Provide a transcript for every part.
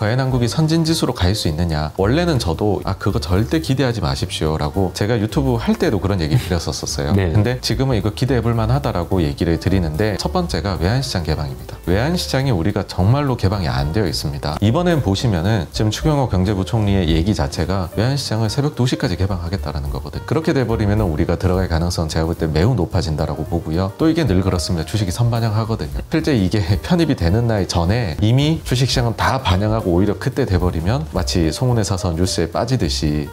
과연 한국이 선진지수로 갈 수 있느냐. 원래는 저도 그거 절대 기대하지 마십시오 라고 제가 유튜브 할 때도 그런 얘기 드렸었어요. 네. 근데 지금은 이거 기대해 볼 만하다라고 얘기를 드리는데, 첫 번째가 외환시장 개방입니다. 외환시장이 우리가 정말로 개방이 안 되어 있습니다. 이번엔 보시면은 지금 추경호 경제부총리의 얘기 자체가 외환시장을 새벽 2시까지 개방하겠다라는 거거든요. 그렇게 돼버리면은 우리가 들어갈 가능성은 제가 볼 때 매우 높아진다라고 보고요. 또 이게 늘 그렇습니다. 주식이 선반영하거든요. 실제 이게 편입이 되는 날 전에 이미 주식시장은 다 반영하고 오히려 그때 돼버리면 마치 소문에 사서 뉴스에 빠지듯이.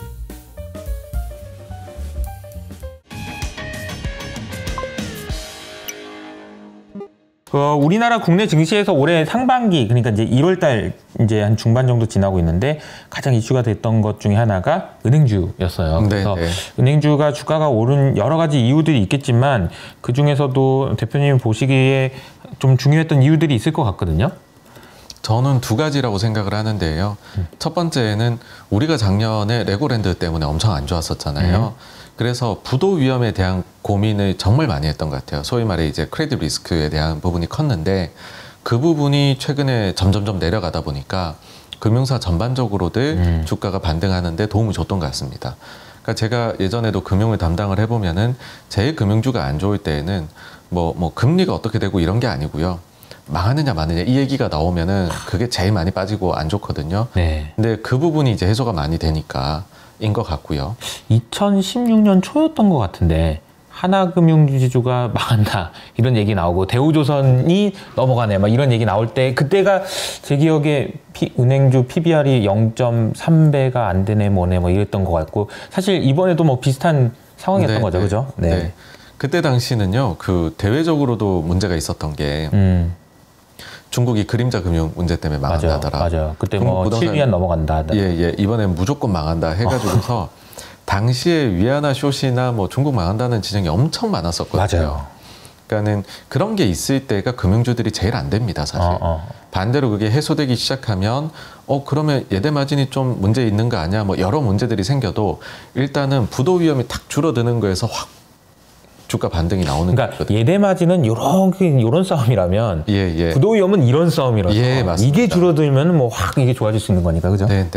우리나라 국내 증시에서 올해 상반기, 그러니까 이제 1월달 이제 한 중반 정도 지나고 있는데 가장 이슈가 됐던 것 중에 하나가 은행주였어요. 그래서 은행주가 주가가 오른 여러 가지 이유들이 있겠지만 그 중에서도 대표님이 보시기에 좀 중요했던 이유들이 있을 것 같거든요. 저는 두 가지라고 생각을 하는데요. 첫 번째는 우리가 작년에 레고랜드 때문에 엄청 안 좋았었잖아요. 그래서 부도 위험에 대한 고민을 정말 많이 했던 것 같아요. 소위 말해 이제 크레딧 리스크에 대한 부분이 컸는데, 그 부분이 최근에 점점점 내려가다 보니까 금융사 전반적으로들 주가가 반등하는데 도움을 줬던 것 같습니다. 그러니까 제가 예전에도 금융을 담당을 해보면은 제일 금융주가 안 좋을 때에는 뭐 금리가 어떻게 되고 이런 게 아니고요. 망하느냐 마느냐 이 얘기가 나오면은 그게 제일 많이 빠지고 안 좋거든요. 네. 근데 그 부분이 이제 해소가 많이 되니까 인 것 같고요. 2016년 초였던 것 같은데 하나금융지주가 망한다 이런 얘기 나오고 대우조선이 넘어가네 막 이런 얘기 나올 때, 그때가 제 기억에 은행주 PBR이 0.3배가 안 되네 뭐네 뭐 이랬던 것 같고, 사실 이번에도 뭐 비슷한 상황이었던 거죠, 그죠? 네. 그때 당시는요, 그 대외적으로도 문제가 있었던 게 중국이 그림자 금융 문제 때문에 망한다더라. 맞아요. 그때 뭐 7위안 넘어간다. 이번엔 무조건 망한다 해가지고서 당시에 위안화 숏이나 뭐 중국 망한다는 지적이 엄청 많았었거든요. 맞아요. 그러니까는 그런 게 있을 때가 금융주들이 제일 안 됩니다, 사실. 반대로 그게 해소되기 시작하면 그러면 예대 마진이 좀 문제 있는 거 아니야? 뭐 여러 문제들이 생겨도 일단은 부도 위험이 탁 줄어드는 거에서 확 주가 반등이 나오는 거예요. 그러니까 예대 마진은 요런 싸움이라면 부도 위험은 이런 싸움이라서 이게 줄어들면 뭐 확 이게 좋아질 수 있는 거니까, 그죠? 네.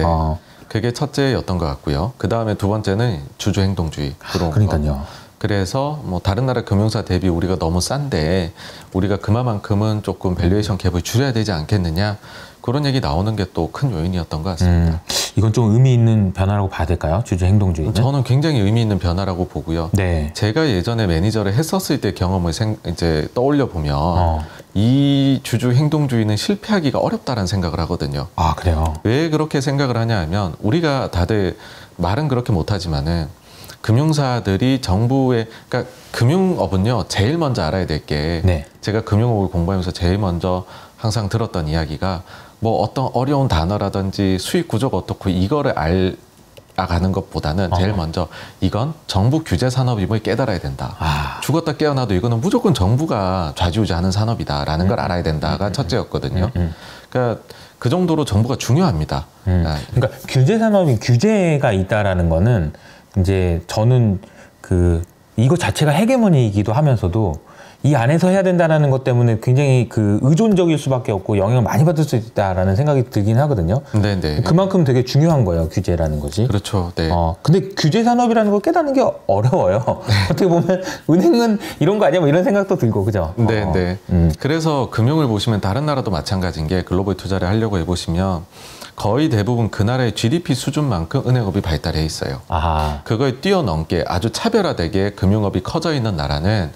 그게 첫째였던 것 같고요. 그 다음에 두 번째는 주주 행동주의 들어온 그러니까요. 그래서 뭐 다른 나라 금융사 대비 우리가 너무 싼데 우리가 그만큼은 조금 밸류에이션 갭을 줄여야 되지 않겠느냐, 그런 얘기 나오는 게 또 큰 요인이었던 것 같습니다. 이건 좀 의미 있는 변화라고 봐야 될까요? 주주 행동주의는? 저는 굉장히 의미 있는 변화라고 보고요. 제가 예전에 매니저를 했었을 때 경험을 이제 떠올려 보면 이 주주 행동주의는 실패하기가 어렵다는 생각을 하거든요. 아, 그래요? 왜 그렇게 생각을 하냐 하면, 우리가 다들 말은 그렇게 못하지만은 금융사들이 정부의, 그러니까 금융업은요 제일 먼저 알아야 될 게, 제가 금융업을 공부하면서 제일 먼저 항상 들었던 이야기가, 뭐 어떤 어려운 단어라든지 수익 구조가 어떻고 이거를 알아가는 것보다는 제일 먼저 이건 정부 규제 산업임을 깨달아야 된다. 죽었다 깨어나도 이거는 무조건 정부가 좌지우지하는 산업이다라는 걸 알아야 된다가 첫째였거든요. 그러니까 그 정도로 정부가 중요합니다. 그러니까 규제 산업이 규제가 있다라는 거는 이제 저는 이거 자체가 헤게모니이기도 하면서도 이 안에서 해야 된다는 것 때문에 굉장히 의존적일 수밖에 없고 영향을 많이 받을 수 있다라는 생각이 들긴 하거든요. 그만큼 되게 중요한 거예요, 규제라는 것이. 그렇죠. 네. 근데 규제 산업이라는 걸 깨닫는 게 어려워요. 어떻게 보면 은행은 이런 거 아니야? 뭐 이런 생각도 들고, 그죠? 그래서 금융을 보시면 다른 나라도 마찬가지인 게, 글로벌 투자를 하려고 해보시면 거의 대부분 그 나라의 GDP 수준만큼 은행업이 발달해 있어요. 그걸 뛰어넘게 아주 차별화되게 금융업이 커져 있는 나라는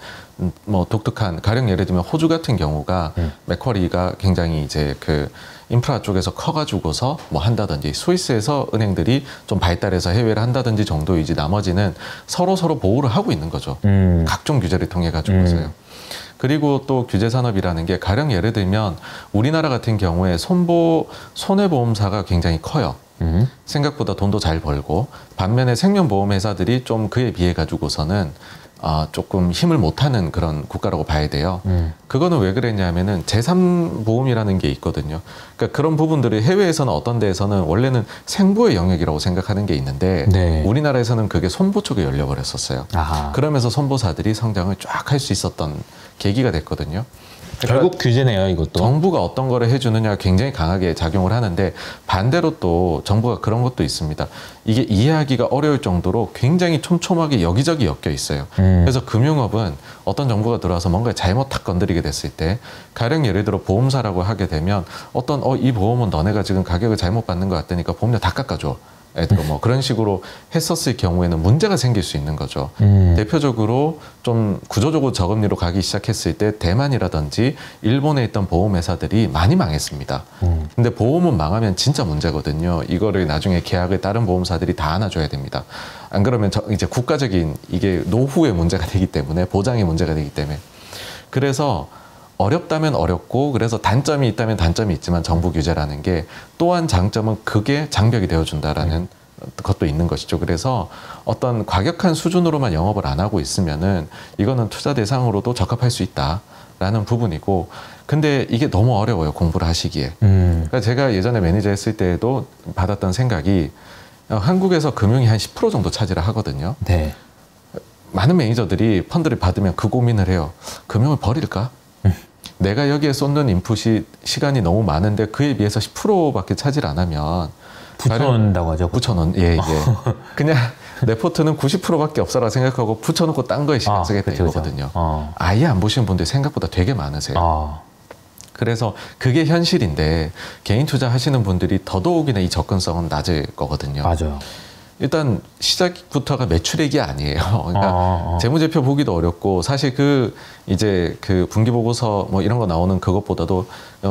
뭐 독특한, 가령 예를 들면 호주 같은 경우가 맥쿼리가 굉장히 이제 인프라 쪽에서 커가지고서 뭐 한다든지, 스위스에서 은행들이 좀 발달해서 해외를 한다든지 정도이지, 나머지는 서로 보호를 하고 있는 거죠. 각종 규제를 통해 가지고서요. 그리고 또 규제 산업이라는 게, 가령 예를 들면 우리나라 같은 경우에 손해보험사가 굉장히 커요. 생각보다 돈도 잘 벌고, 반면에 생명보험 회사들이 좀 그에 비해 가지고서는 조금 힘을 못하는 그런 국가라고 봐야 돼요. 그거는 왜 그랬냐면은 제3보험이라는 게 있거든요. 그러니까 그런 부분들이 해외에서는 어떤 데에서는 원래는 생보의 영역이라고 생각하는 게 있는데, 우리나라에서는 그게 손보 쪽에 열려버렸었어요. 그러면서 손보사들이 성장을 쫙 할 수 있었던 계기가 됐거든요. 결국 규제네요, 이것도. 정부가 어떤 거를 해주느냐가 굉장히 강하게 작용을 하는데 반대로 또 정부가 그런 것도 있습니다. 이게 이해하기가 어려울 정도로 굉장히 촘촘하게 여기저기 엮여 있어요. 그래서 금융업은 어떤 정부가 들어와서 뭔가 잘못 탁 건드리게 됐을 때 가령 예를 들어 보험사라고 하게 되면 어떤 이 보험은 너네가 지금 가격을 잘못 받는 것 같으니까 보험료 다 깎아줘. 뭐 그런 식으로 했었을 경우에는 문제가 생길 수 있는 거죠. 대표적으로 좀 구조적으로 저금리로 가기 시작했을 때 대만이라든지 일본에 있던 보험회사들이 많이 망했습니다. 근데 보험은 망하면 진짜 문제거든요. 이거를 나중에 계약을 다른 보험사들이 다 안아줘야 됩니다. 안 그러면 이제 국가적인 이게 노후의 문제가 되기 때문에 보장의 문제가 되기 때문에 그래서 어렵다면 어렵고 그래서 단점이 있다면 단점이 있지만 정부 규제라는 게 또한 장점은 그게 장벽이 되어준다라는 것도 있는 것이죠. 그래서 어떤 과격한 수준으로만 영업을 안 하고 있으면은 이거는 투자 대상으로도 적합할 수 있다라는 부분이고 근데 이게 너무 어려워요. 공부를 하시기에. 그러니까 제가 예전에 매니저 했을 때에도 받았던 생각이 한국에서 금융이 한 10% 정도 차지를 하거든요. 네. 많은 매니저들이 펀드를 받으면 그 고민을 해요. 금융을 버릴까? 내가 여기에 쏟는 인풋이 시간이 너무 많은데 그에 비해서 10%밖에 차지를 안 하면 붙여놓는다고 하죠. 붙여놓은 예. 그냥 내 포트는 90%밖에 없어라 생각하고 붙여놓고 딴 거에 시간 쓰게 되는 거거든요. 아예 안 보시는 분들이 생각보다 되게 많으세요. 그래서 그게 현실인데 개인 투자 하시는 분들이 더더욱이나 이 접근성은 낮을 거거든요. 맞아요. 일단 시작부터가 매출액이 아니에요. 그러니까 재무제표 보기도 어렵고 사실 이제 분기 보고서 뭐 이런 거 나오는 그것보다도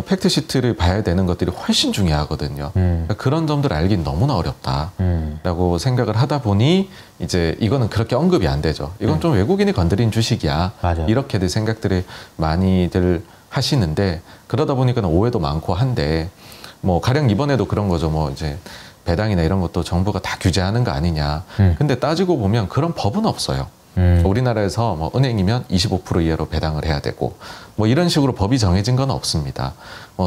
팩트 시트를 봐야 되는 것들이 훨씬 중요하거든요. 그러니까 그런 점들을 알긴 너무나 어렵다라고 생각을 하다 보니 이제 이거는 그렇게 언급이 안 되죠. 이건 좀 외국인이 건드린 주식이야. 맞아요. 이렇게들 생각들을 많이들 하시는데 그러다 보니까 오해도 많고 한데 뭐 가령 이번에도 그런 거죠. 뭐 이제 배당이나 이런 것도 정부가 다 규제하는 거 아니냐. 근데 따지고 보면 그런 법은 없어요. 우리나라에서 뭐 은행이면 25% 이하로 배당을 해야 되고 뭐 이런 식으로 법이 정해진 건 없습니다.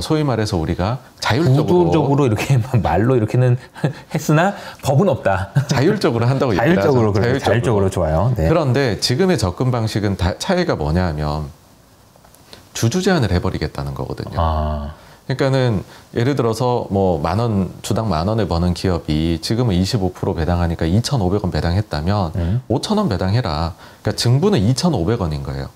소위 말해서 우리가 구조적으로 이렇게 말로 이렇게는 했으나 법은 없다. 자율적으로 한다고 자율적으로 자율적으로 좋아요. 네. 그런데 지금의 접근 방식은 차이가 뭐냐 하면 주주 제한을 해버리겠다는 거거든요. 그러니까는 예를 들어서 뭐 주당 10,000원을 버는 기업이 지금은 25% 배당하니까 2,500원 배당했다면 5,000원 배당해라. 그러니까 증부는 2,500원인 거예요.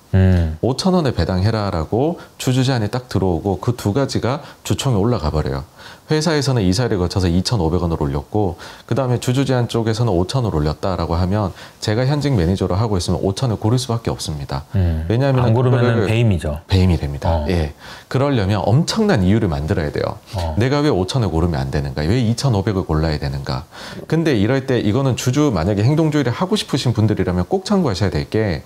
5,000원에 배당해라라고 주주 제한이 딱 들어오고 그 두 가지가 주총에 올라가 버려요. 회사에서는 이사를 거쳐서 2,500원을 올렸고 그 다음에 주주 제한 쪽에서는 5,000원을 올렸다라고 하면 제가 현직 매니저로 하고 있으면 5,000을 고를 수밖에 없습니다. 왜냐하면 안 고르면 배임이죠. 배임이 됩니다. 예, 그러려면 엄청난 이유를 만들어야 돼요. 내가 왜 5,000을 고르면 안 되는가? 왜 2,500을 골라야 되는가? 근데 이럴 때 이거는 만약에 행동주의를 하고 싶으신 분들이라면 꼭 참고하셔야 될 게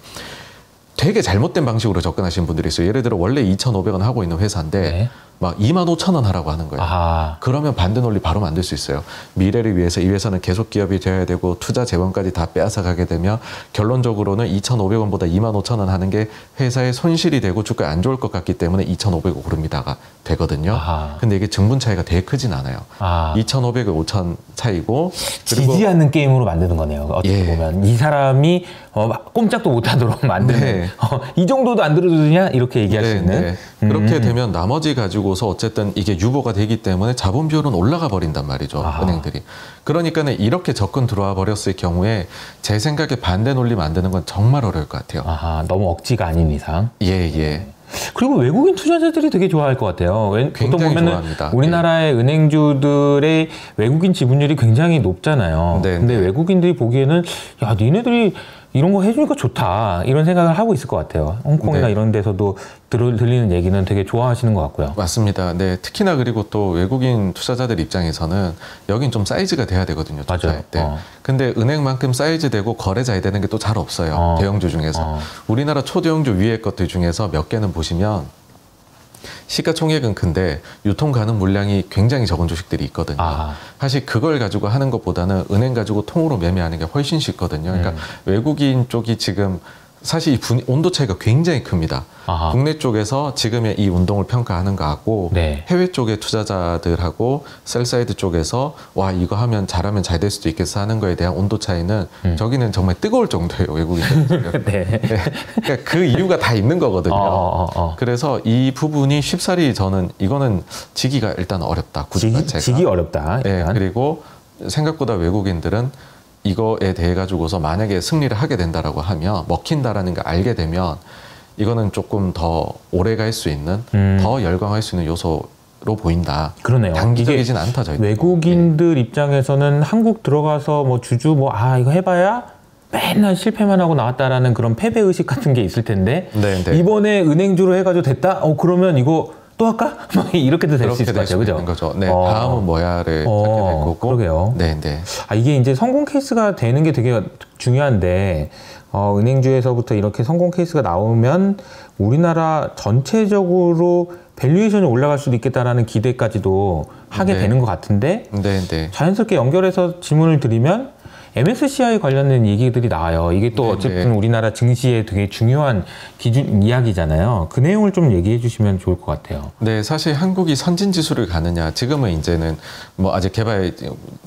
되게 잘못된 방식으로 접근하시는 분들이 있어요. 예를 들어 원래 2,500원 하고 있는 회사인데 네. 막 25,000원 하라고 하는 거예요. 그러면 반대 논리 바로 만들 수 있어요. 미래를 위해서 이 회사는 계속 기업이 되어야 되고 투자 재원까지 다 빼앗아 가게 되면 결론적으로는 2,500원보다 25,000원 하는 게 회사의 손실이 되고 주가에 안 좋을 것 같기 때문에 2,500을 고릅니다가 되거든요. 근데 이게 증분 차이가 되게 크진 않아요. 2,500에 5,000 차이고 그리고 지지 않는 게임으로 만드는 거네요. 어떻게 보면 이 사람이 꼼짝도 못하도록 만드는 이 정도도 안 들어주냐 이렇게 얘기할 수 있는 그렇게 되면 나머지 가지고서 어쨌든 이게 유보가 되기 때문에 자본 비율은 올라가 버린단 말이죠. 은행들이. 그러니까는 이렇게 접근 들어와 버렸을 경우에 제 생각에 반대 논리 만드는 건 정말 어려울 것 같아요. 너무 억지가 아닌 이상. 예. 그리고 외국인 투자자들이 되게 좋아할 것 같아요. 보통 보면은 좋아합니다. 우리나라의 은행주들의 외국인 지분율이 굉장히 높잖아요. 근데 외국인들이 보기에는 야, 니네들이 이런 거 해주니까 좋다 이런 생각을 하고 있을 것 같아요. 홍콩이나 이런 데서도 들리는 얘기는 되게 좋아하시는 것 같고요. 맞습니다. 네, 특히나 그리고 또 외국인 투자자들 입장에서는 여긴 좀 사이즈가 돼야 되거든요. 투자할 때. 근데 은행만큼 사이즈 되고 거래 잘 되는 게 또 잘 없어요. 대형주 중에서. 우리나라 초대형주 위에 것들 중에서 몇 개는 보시면 시가총액은 큰데 유통 가능 물량이 굉장히 적은 주식들이 있거든요. 사실 그걸 가지고 하는 것보다는 은행 가지고 통으로 매매하는 게 훨씬 쉽거든요. 그러니까 외국인 쪽이 지금 사실 온도 차이가 굉장히 큽니다. 아하. 국내 쪽에서 지금의 이 운동을 평가하는 거하고 네. 해외 쪽의 투자자들하고 셀사이드 쪽에서 와 이거 하면 잘하면 잘 될 수도 있겠어 하는 거에 대한 온도 차이는 저기는 정말 뜨거울 정도예요. 외국인들. 네. 그러니까 그 이유가 다 있는 거거든요. 그래서 이 부분이 쉽사리 저는 이거는 지기가 일단 어렵다. 구조 자체가. 지기 어렵다. 네, 그리고 생각보다 외국인들은 이거에 대해 가지고서 만약에 승리를 하게 된다라고 하면 먹힌다라는 걸 알게 되면 이거는 조금 더 오래 갈 수 있는 더 열광할 수 있는 요소로 보인다. 그러네요. 단기적이진 않다. 저희 외국인들 입장에서는 한국 들어가서 뭐 주주 이거 해봐야 맨날 실패만 하고 나왔다라는 그런 패배 의식 같은 게 있을 텐데 네. 이번에 은행주로 해가지고 됐다. 그러면 이거 또 할까? 이렇게도 될 수 있을 것 같아요, 그죠? 네, 다음은 뭐야를 찾게 될 거고. 그러게요. 네. 이게 이제 성공 케이스가 되는 게 되게 중요한데, 은행주에서부터 이렇게 성공 케이스가 나오면 우리나라 전체적으로 밸류에이션이 올라갈 수도 있겠다라는 기대까지도 하게 되는 것 같은데, 네. 자연스럽게 연결해서 질문을 드리면, MSCI 관련된 얘기들이 나와요. 이게 또 어쨌든 우리나라 증시에 되게 중요한 기준 이야기잖아요. 그 내용을 좀 얘기해 주시면 좋을 것 같아요. 네, 사실 한국이 선진 지수를 가느냐, 지금은 이제는 뭐 아직 개발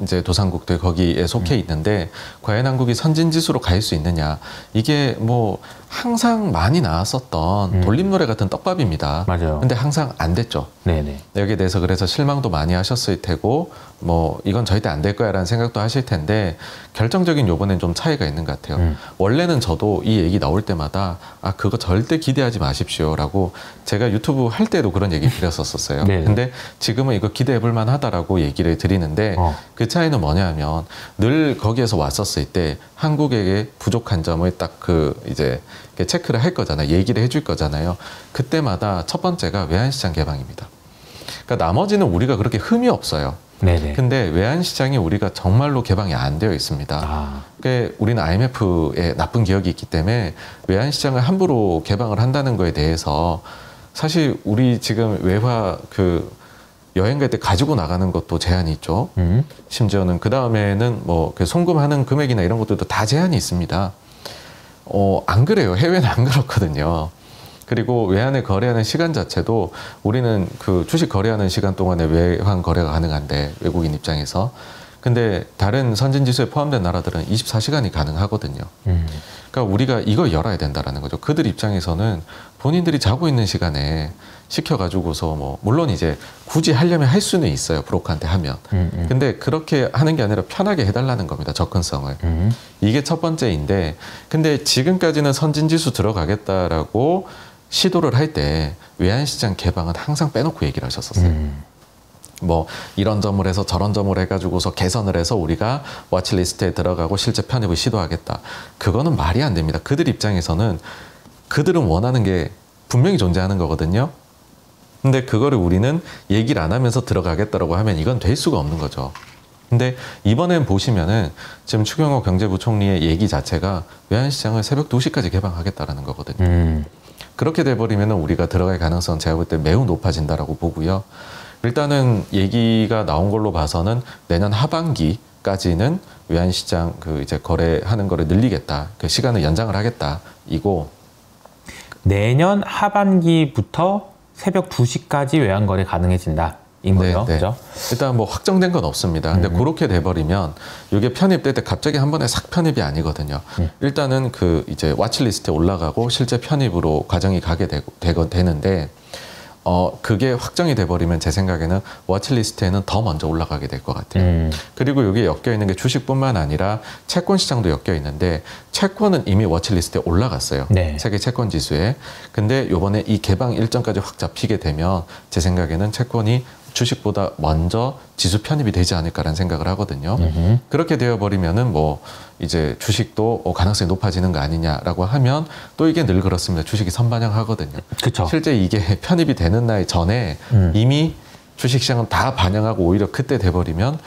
이제 도상국들 거기에 속해 있는데 과연 한국이 선진 지수로 갈 수 있느냐, 이게 뭐 항상 많이 나왔었던 돌림노래 같은 떡밥입니다. 맞아요. 근데 항상 안 됐죠. 네네. 여기에 대해서 그래서 실망도 많이 하셨을 테고, 뭐 이건 절대 안 될 거야라는 생각도 하실 텐데, 결정적인 요번엔 좀 차이가 있는 것 같아요. 원래는 저도 이 얘기 나올 때마다 그거 절대 기대하지 마십시오라고 제가 유튜브 할 때도 그런 얘기 드렸었어요. 근데 지금은 이거 기대해 볼 만하다라고 얘기를 드리는데 그 차이는 뭐냐면 늘 거기에서 왔었을 때 한국에게 부족한 점을 딱 이제 체크를 할 거잖아요. 얘기를 해줄 거잖아요. 그때마다 첫 번째가 외환시장 개방입니다. 그러니까 나머지는 우리가 그렇게 흠이 없어요. 네네. 근데 외환시장이 우리가 정말로 개방이 안 되어 있습니다. 그러니까 우리는 IMF에 나쁜 기억이 있기 때문에 외환시장을 함부로 개방을 한다는 거에 대해서 사실 우리 지금 외화 여행 갈 때 가지고 나가는 것도 제한이 있죠. 심지어는 그 다음에는 뭐 송금하는 금액이나 이런 것들도 다 제한이 있습니다. 안 그래요. 해외는 안 그렇거든요. 그리고 외환을 거래하는 시간 자체도 우리는 주식 거래하는 시간 동안에 외환 거래가 가능한데, 외국인 입장에서. 근데 다른 선진지수에 포함된 나라들은 24시간이 가능하거든요. 그러니까 우리가 이걸 열어야 된다라는 거죠. 그들 입장에서는 본인들이 자고 있는 시간에 시켜가지고서 뭐 물론 이제 굳이 하려면 할 수는 있어요. 브로커한테 하면. 근데 그렇게 하는 게 아니라 편하게 해달라는 겁니다. 접근성을. 이게 첫 번째인데, 근데 지금까지는 선진지수 들어가겠다라고 시도를 할 때 외환시장 개방은 항상 빼놓고 얘기를 하셨었어요. 뭐 이런 점을 해서 저런 점을 해가지고서 개선을 해서 우리가 워치리스트에 들어가고 실제 편입을 시도하겠다. 그거는 말이 안 됩니다. 그들 입장에서는 그들은 원하는 게 분명히 존재하는 거거든요. 근데 그거를 우리는 얘기를 안 하면서 들어가겠다라고 하면 이건 될 수가 없는 거죠. 근데 이번엔 보시면은 지금 추경호 경제부총리의 얘기 자체가 외환시장을 새벽 2시까지 개방하겠다라는 거거든요. 그렇게 돼버리면 우리가 들어갈 가능성은 제가 볼 때 매우 높아진다라고 보고요. 일단은 얘기가 나온 걸로 봐서는 내년 하반기까지는 외환시장 이제 거래하는 거를 늘리겠다. 시간을 연장을 하겠다. 이고. 내년 하반기부터 새벽 2시까지 외환 거래 가능해진다. 인 거죠. 그죠? 일단 뭐 확정된 건 없습니다. 근데 그렇게 돼버리면 이게 편입될 때 갑자기 한 번에 싹 편입이 아니거든요. 일단은 이제 와치리스트에 올라가고 실제 편입으로 과정이 가게 되는데, 그게 확정이 돼버리면 제 생각에는 워치리스트에는 더 먼저 올라가게 될 것 같아요. 그리고 여기에 엮여 있는 게 주식뿐만 아니라 채권 시장도 엮여 있는데, 채권은 이미 워치리스트에 올라갔어요. 세계 채권 지수에. 근데 요번에 이 개방 일정까지 확 잡히게 되면 제 생각에는 채권이 주식보다 먼저 지수 편입이 되지 않을까라는 생각을 하거든요. 그렇게 되어버리면은 뭐 이제 주식도 가능성이 높아지는 거 아니냐라고 하면 또 이게 늘 그렇습니다. 주식이 선반영하거든요. 그쵸. 실제 이게 편입이 되는 날 전에 이미 주식시장은 다 반영하고 오히려 그때 돼버리면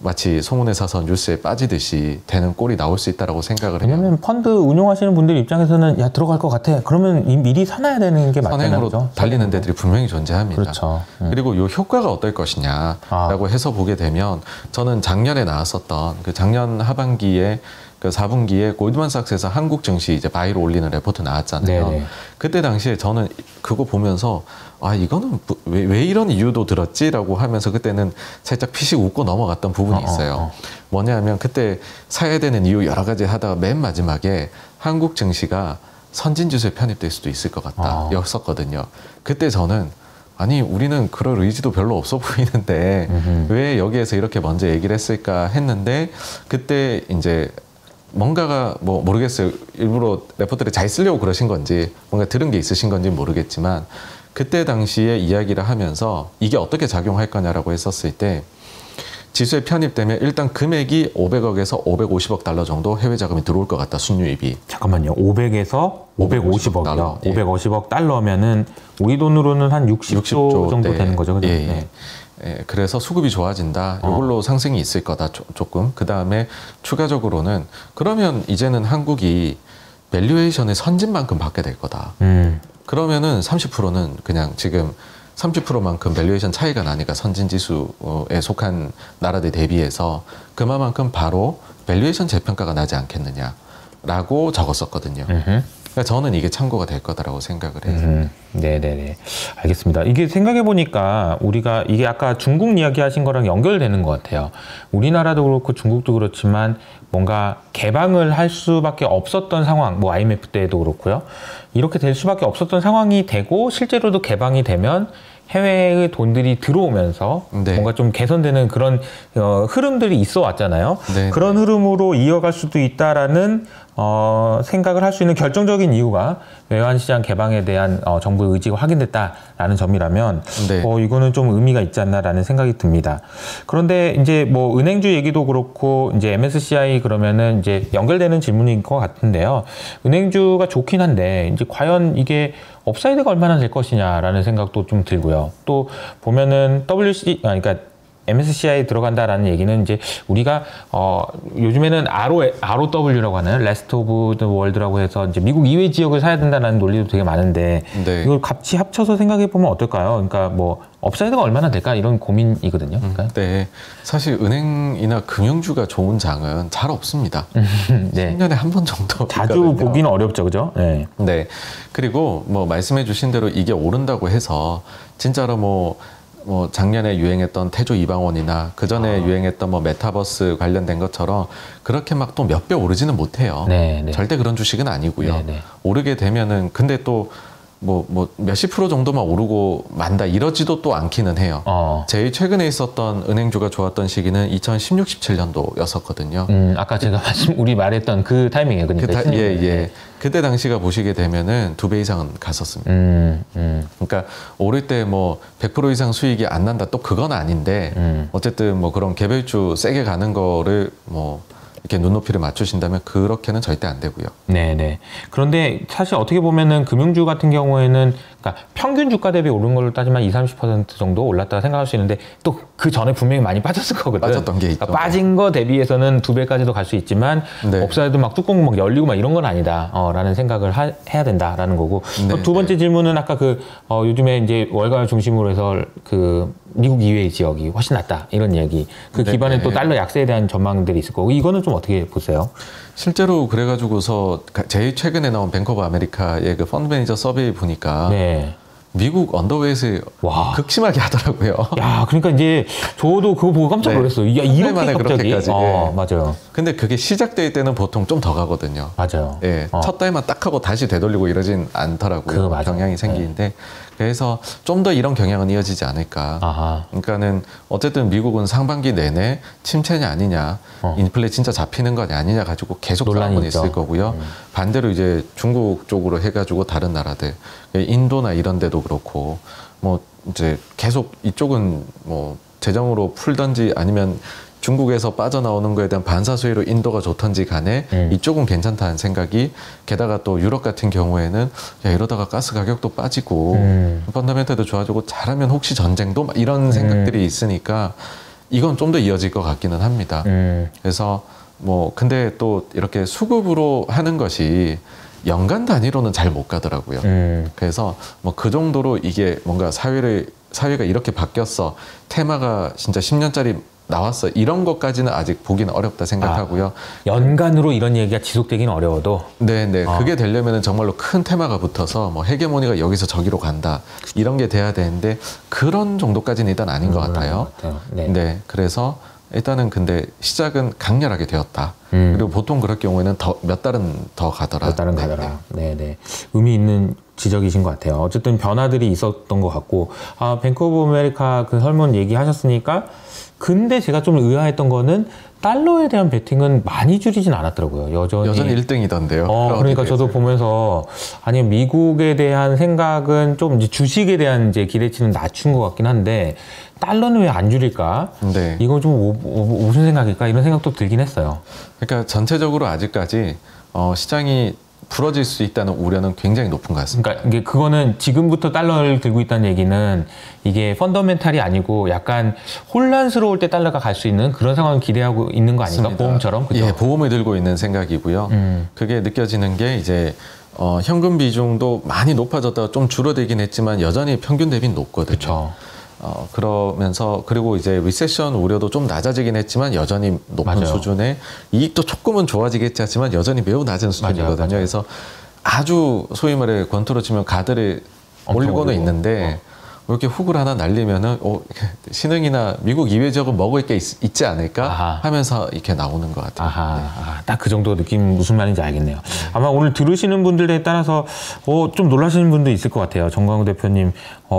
마치 소문에 사서 뉴스에 빠지듯이 되는 꼴이 나올 수 있다라고 생각을 해요. 왜냐면 펀드 운용하시는 분들 입장에서는 들어갈 것 같아. 그러면 미리 사놔야 되는 게 맞잖아요. 선행으로 달리는 데들이 분명히 존재합니다. 그렇죠. 그리고 이 효과가 어떨 것이냐라고 해서 보게 되면 저는 작년에 나왔었던 작년 하반기에 그 4분기에 골드만삭스에서 한국 증시 이제 바이로 올리는 레포트 나왔잖아요. 네네. 그때 당시에 저는 그거 보면서 아 이거는 왜 이런 이유도 들었지라고 하면서 그때는 살짝 피식 웃고 넘어갔던 부분이 있어요. 뭐냐면 그때 사야 되는 이유 여러 가지 하다가 맨 마지막에 한국 증시가 선진지수에 편입될 수도 있을 것 같다 였었거든요. 그때 저는 아니 우리는 그럴 의지도 별로 없어 보이는데 왜 여기에서 이렇게 먼저 얘기를 했을까 했는데 그때 이제 뭔가가 뭐 모르겠어요. 일부러 레포트를 잘 쓰려고 그러신 건지 뭔가 들은 게 있으신 건지 모르겠지만 그때 당시에 이야기를 하면서 이게 어떻게 작용할 거냐라고 했었을 때 지수에 편입되면 일단 금액이 500억에서 550억 달러 정도 해외 자금이 들어올 것 같다. 순유입이. 잠깐만요. 500에서 550억이요. 예. 550억 달러면은 우리 돈으로는 한 60조 정도 네. 되는 거죠. 그죠? 예, 예. 네. 예, 그래서 수급이 좋아진다. 이걸로 상승이 있을 거다. 조금. 그 다음에 추가적으로는 그러면 이제는 한국이 밸류에이션의 선진만큼 받게 될 거다. 그러면은 30%는 그냥 지금 30%만큼 밸류에이션 차이가 나니까 선진지수에 속한 나라들 대비해서 그만큼 바로 밸류에이션 재평가가 나지 않겠느냐라고 적었었거든요. 그러니까 저는 이게 참고가 될 거다라고 생각을 해요. 네네네. 알겠습니다. 이게 생각해보니까 우리가 이게 아까 중국 이야기 하신 거랑 연결되는 것 같아요. 우리나라도 그렇고 중국도 그렇지만 뭔가 개방을 할 수밖에 없었던 상황, 뭐 IMF 때도 그렇고요. 이렇게 될 수밖에 없었던 상황이 되고 실제로도 개방이 되면 해외의 돈들이 들어오면서 네. 뭔가 좀 개선되는 그런 흐름들이 있어 왔잖아요. 네. 그런 흐름으로 이어갈 수도 있다라는 생각을 할 수 있는 결정적인 이유가 외환시장 개방에 대한 정부의 의지가 확인됐다라는 점이라면 네. 이거는 좀 의미가 있지 않나라는 생각이 듭니다. 그런데 이제 뭐 은행주 얘기도 그렇고 이제 MSCI 그러면은 이제 연결되는 질문인 것 같은데요. 은행주가 좋긴 한데 이제 과연 이게 업사이드가 얼마나 될 것이냐라는 생각도 좀 들고요. 또 보면은 그러니까 MSCI에 들어간다라는 얘기는 이제 우리가 요즘에는 ROW라고 하는 Rest of the World라고 해서 이제 미국 이외 지역을 사야 된다는 논리도 되게 많은데 네. 이걸 같이 합쳐서 생각해 보면 어떨까요? 그러니까 뭐 업사이드가 얼마나 될까 이런 고민이거든요. 그러니까. 네, 사실 은행이나 금융주가 좋은 장은 잘 없습니다. 네. 10년에 한 번 정도 자주 있거든요. 보기는 어렵죠, 그죠? 네. 네, 그리고 뭐 말씀해주신 대로 이게 오른다고 해서 진짜로 뭐 작년에 유행했던 태조 이방원이나 그 전에 유행했던 뭐 메타버스 관련된 것처럼 그렇게 막 또 몇 배 오르지는 못해요. 네, 네. 절대 그런 주식은 아니고요. 네, 네. 오르게 되면은 근데 또 뭐 몇십 프로 정도만 오르고 만다 이러지도 또 않기는 해요. 제일 최근에 있었던 은행주가 좋았던 시기는 2016, 17년도였었거든요. 아까 제가 우리 말했던 그 타이밍이에요. 그러니까 예. 그때 당시가 보시게 되면은 2배 이상은 갔었습니다. 그러니까 오를 때 뭐 100% 이상 수익이 안 난다 또 그건 아닌데 어쨌든 뭐 그런 개별주 세게 가는 거를 뭐 이렇게 눈높이를 맞추신다면 그렇게는 절대 안 되고요. 네네. 그런데 사실 어떻게 보면은 금융주 같은 경우에는 그러니까 평균 주가 대비 오른 걸로 따지면 20-30% 정도 올랐다고 생각할 수 있는데 또 그 전에 분명히 많이 빠졌을 거거든. 빠졌던 게 있죠. 그러니까 빠진 거 대비해서는 2배까지도 갈 수 있지만 네. 업사이드 막 뚜껑 막 열리고 막 이런 건 아니다. 라는 생각을 해야 된다라는 거고. 네, 두 번째 질문은 아까 요즘에 이제 월가를 중심으로 해서 미국 이외의 지역이 훨씬 낫다 이런 얘기. 그 기반에 또 달러 약세에 대한 전망들이 있을 거고 이거는 좀 어떻게 보세요? 실제로 그래가지고서 제일 최근에 나온 뱅크 오브 아메리카의 그 펀드 매니저 서베이 보니까 네. 미국 언더웨이트 극심하게 하더라고요. 야, 그러니까 이제 저도 그거 보고 깜짝 놀랐어요. 야, 이렇게 갑자기. 맞아요. 근데 그게 시작될 때는 보통 좀 더 가거든요. 맞아요. 예, 첫 달만 딱 하고 다시 되돌리고 이러진 않더라고요. 경향이 생기는데. 네. 그래서 좀 더 이런 경향은 이어지지 않을까. 그러니까는 어쨌든 미국은 상반기 내내 침체냐 아니냐, 인플레 진짜 잡히는 거냐 아니냐 가지고 계속 논란이 있을 거고요. 반대로 이제 중국 쪽으로 해가지고 다른 나라들, 인도나 이런 데도 그렇고, 뭐 이제 계속 이쪽은 뭐 재정으로 풀던지 아니면 중국에서 빠져나오는 거에 대한 반사수혜로 인도가 좋던지 간에 이쪽은 괜찮다는 생각이 게다가 또 유럽 같은 경우에는 야 이러다가 가스 가격도 빠지고 펀더멘털도 좋아지고 잘하면 혹시 전쟁도 막 이런 생각들이 있으니까 이건 좀 더 이어질 것 같기는 합니다. 그래서 뭐 근데 또 이렇게 수급으로 하는 것이 연간 단위로는 잘 못 가더라고요. 그래서 뭐 그 정도로 이게 뭔가 사회가 이렇게 바뀌었어. 테마가 진짜 10년짜리 나왔어. 이런 것까지는 아직 보기는 어렵다 생각하고요. 연간으로 이런 얘기가 지속되기는 어려워도. 네네. 그게 되려면 정말로 큰 테마가 붙어서 뭐 헤게모니가 여기서 저기로 간다. 이런 게 돼야 되는데 그런 정도까지는 일단 아닌 것 같아요. 네. 그래서 일단은 근데 시작은 강렬하게 되었다. 그리고 보통 그럴 경우에는 몇 달은 더 가더라. 몇 달은 가더라. 네네. 의미 있는 지적이신 것 같아요. 어쨌든 변화들이 있었던 것 같고, 뱅크 오브 아메리카 그 설문 얘기하셨으니까, 근데 제가 좀 의아했던 거는 달러에 대한 베팅은 많이 줄이진 않았더라고요. 여전히 1등이던데요. 그러니까 저도 보면서 아니 미국에 대한 생각은 좀 이제 주식에 대한 이제 기대치는 낮춘 것 같긴 한데 달러는 왜 안 줄일까? 네. 이건 좀 무슨 생각일까? 이런 생각도 들긴 했어요. 그러니까 전체적으로 아직까지 시장이 부러질 수 있다는 우려는 굉장히 높은 것 같습니다. 그러니까 그거는 지금부터 달러를 들고 있다는 얘기는 이게 펀더멘탈이 아니고 약간 혼란스러울 때 달러가 갈 수 있는 그런 상황을 기대하고 있는 거 아닌가? 맞습니다. 보험처럼? 그죠? 예, 보험을 들고 있는 생각이고요. 그게 느껴지는 게 이제 현금 비중도 많이 높아졌다가 좀 줄어들긴 했지만 여전히 평균 대비는 높거든요. 그쵸. 그러면서 그리고 이제 리세션 우려도 좀 낮아지긴 했지만 여전히 높은 맞아요. 수준에 이익도 조금은 좋아지겠지 하지만 여전히 매우 낮은 수준이거든요. 맞아요. 그래서 아주 소위 말해 권투로 치면 가드를 올리고는 있는데 이렇게 훅을 하나 날리면은 신흥이나 미국 이외 지역은 먹을 게 있지 않을까 하면서 이렇게 나오는 것 같아요. 네. 딱 그 정도 느낌 무슨 말인지 알겠네요. 아마 오늘 들으시는 분들에 따라서 좀 놀라시는 분도 있을 것 같아요. 정광훈 대표님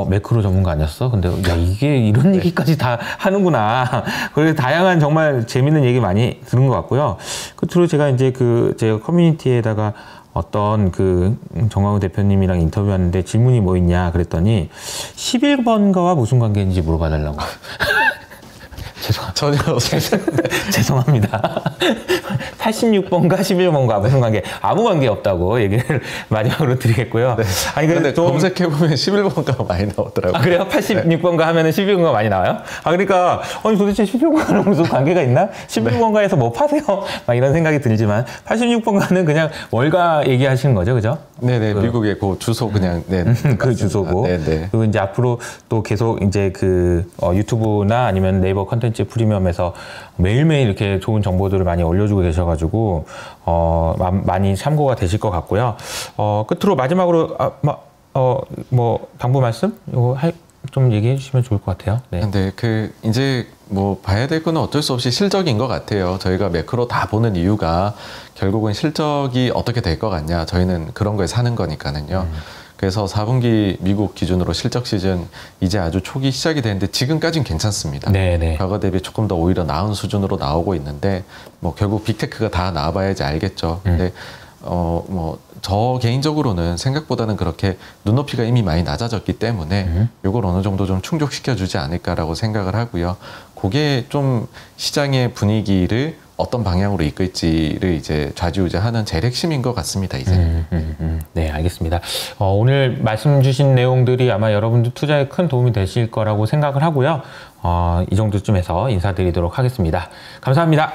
매크로 전문가 아니었어? 근데 야 이게 이런 얘기까지 다 하는구나. 그래서 다양한 정말 재밌는 얘기 많이 들은 것 같고요. 끝으로 제가 이제 제가 커뮤니티에다가 어떤 정광훈 대표님이랑 인터뷰하는데 질문이 뭐 있냐 그랬더니 11번가와 무슨 관계인지 물어봐달라고. 전혀 죄송합니다. 86번가 11번가 무슨 관계? 아무 관계 없다고 얘기를 마지막으로 드리겠고요. 네. 아니 근데 검색해보면 11번가가 많이 나오더라고요. 그래요? 86번가 하면은 11번가 많이 나와요? 그러니까 아니 도대체 11번가랑 무슨 관계가 있나? 11번가에서 뭐 파세요? 막 이런 생각이 들지만 86번가는 그냥 월가 얘기하시는 거죠, 그죠? 네네. 미국의 그 주소 그냥 그 주소고. 네네. 그리고 이제 앞으로 또 계속 이제 유튜브나 아니면 네이버 컨텐츠 프리미엄에서 매일매일 이렇게 좋은 정보들을 많이 올려주고 계셔가지고 많이 참고가 되실 것 같고요. 끝으로 마지막으로 뭐 당부 말씀 이거 좀 얘기해 주시면 좋을 것 같아요. 네. 근데 이제 뭐 봐야 될 거는 어쩔 수 없이 실적인 것 같아요. 저희가 매크로 다 보는 이유가 결국은 실적이 어떻게 될 것 같냐. 저희는 그런 거에 사는 거니까는요. 그래서 4분기 미국 기준으로 실적 시즌 이제 아주 초기 시작이 되는데 지금까지는 괜찮습니다. 네네. 과거 대비 조금 더 오히려 나은 수준으로 나오고 있는데 뭐 결국 빅테크가 다 나와봐야지 알겠죠. 근데 저 개인적으로는 생각보다는 그렇게 눈높이가 이미 많이 낮아졌기 때문에 이걸 어느 정도 좀 충족시켜주지 않을까라고 생각을 하고요. 그게 좀 시장의 분위기를 어떤 방향으로 이끌지를 이제 좌지우지하는 제일 핵심인 것 같습니다. 이제. 네, 알겠습니다. 오늘 말씀 주신 내용들이 아마 여러분들 투자에 큰 도움이 되실 거라고 생각을 하고요. 이 정도쯤에서 인사드리도록 하겠습니다. 감사합니다.